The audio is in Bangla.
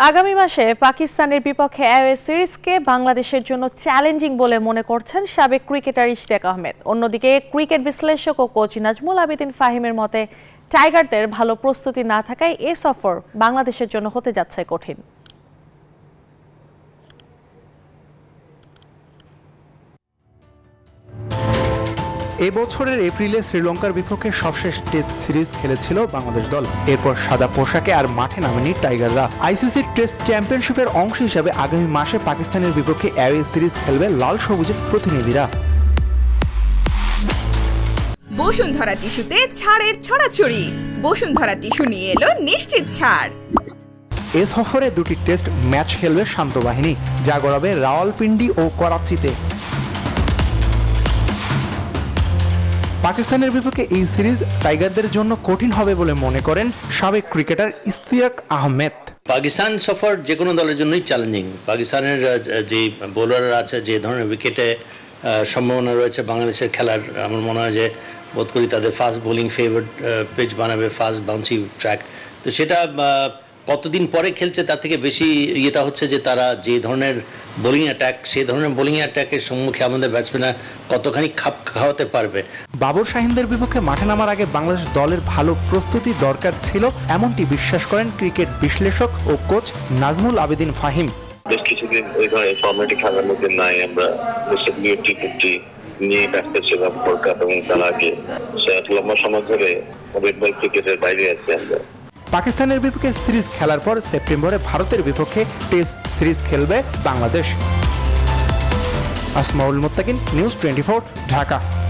আগামী মাসে পাকিস্তানের বিপক্ষে অ্যাওয়ে সিরিজকে বাংলাদেশের জন্য চ্যালেঞ্জিং বলে মনে করছেন সাবেক ক্রিকেটার ইশতিয়াক আহমেদ। অন্যদিকে ক্রিকেট বিশ্লেষক ও কোচ নাজমুল আবেদিন ফাহিমের মতে টাইগারদের ভালো প্রস্তুতি না থাকায় এ সফর বাংলাদেশের জন্য হতে যাচ্ছে কঠিন। এবছরের এপ্রিলে শ্রীলঙ্কার বিপক্ষে সবশেষ টেস্ট সিরিজ খেলেছিল বাংলাদেশ দল। এরপর সাদা পোশাকে আর মাঠে নামেনি টাইগাররা। আইসিসির টেস্ট চ্যাম্পিয়নশিপের অংশ হিসাবে আগামী মাসে পাকিস্তানের বিপক্ষে অ্যাওয়ে সিরিজ খেলবে লাল সবুজের প্রতিনিধিরা। বসুন্ধরা টিস্যুতে ছাড়ের ছড়াছড়ি। বসুন্ধরা টিস্যু নিয়ে এলো নিশ্চিত ছাড়। এ সফরে দুটি টেস্ট ম্যাচ খেলবে শান্ত বাহিনী, যা গড়াবে রাওয়ালপিন্ডি ও করাচিতে। পাকিস্তানের বিপক্ষে এই সিরিজ টাইগারদের জন্য কঠিন হবে বলে মনে করেন সাবেক ক্রিকেটার ইশতিয়াক আহমেদ। পাকিস্তান সফর যে কোনো দলের জন্যই চ্যালেঞ্জিং। পাকিস্তানের যে বোলাররা আছে, যে ধরনের উইকেটে সম্ভাবনা রয়েছে বাংলাদেশের খেলার, আমার মনে হয় যে বোধ করি তাদের ফাস্ট বোলিং ফেভারিট পিচ বানাবে, ফাস্ট বাউন্সি ট্র্যাক। তো সেটা কতদিন পরে খেলছে তার থেকে বেশি ইয়েটা হচ্ছে যে তারা যে ধরনের বোলিং অ্যাটাক, সেই ধরনের বোলিং অ্যাটাকের সম্মুখে আমাদের ব্যাটসম্যানরা কতখানি খাপ খাওয়াতে পারবে। বাবর শাহিনদের বিপক্ষে মাঠে নামার আগে বাংলাদেশ দলের ভালো প্রস্তুতি দরকার ছিল, এমনটি বিশ্বাস করেন ক্রিকেট বিশ্লেষক ও কোচ নাজমুল আবেদিন ফাহিম। বেশ কিছুদিন ওই ধরনের ফর্মেটে খেলার মধ্যে নাই। আমরা টি20 নিয়ে ব্যস্ত ছিলাম কলকাতা, এবং তার আগে লম্বা সময় ধরে ক্রিকেটের বাইরে আছি আমরা। পাকিস্তানের বিপক্ষে সিরিজ খেলার পর সেপ্টেম্বরে ভারতের বিপক্ষে টেস্ট সিরিজ খেলবে বাংলাদেশ। আসমাউল মুত্তাকিন, নিউজ 24, ঢাকা।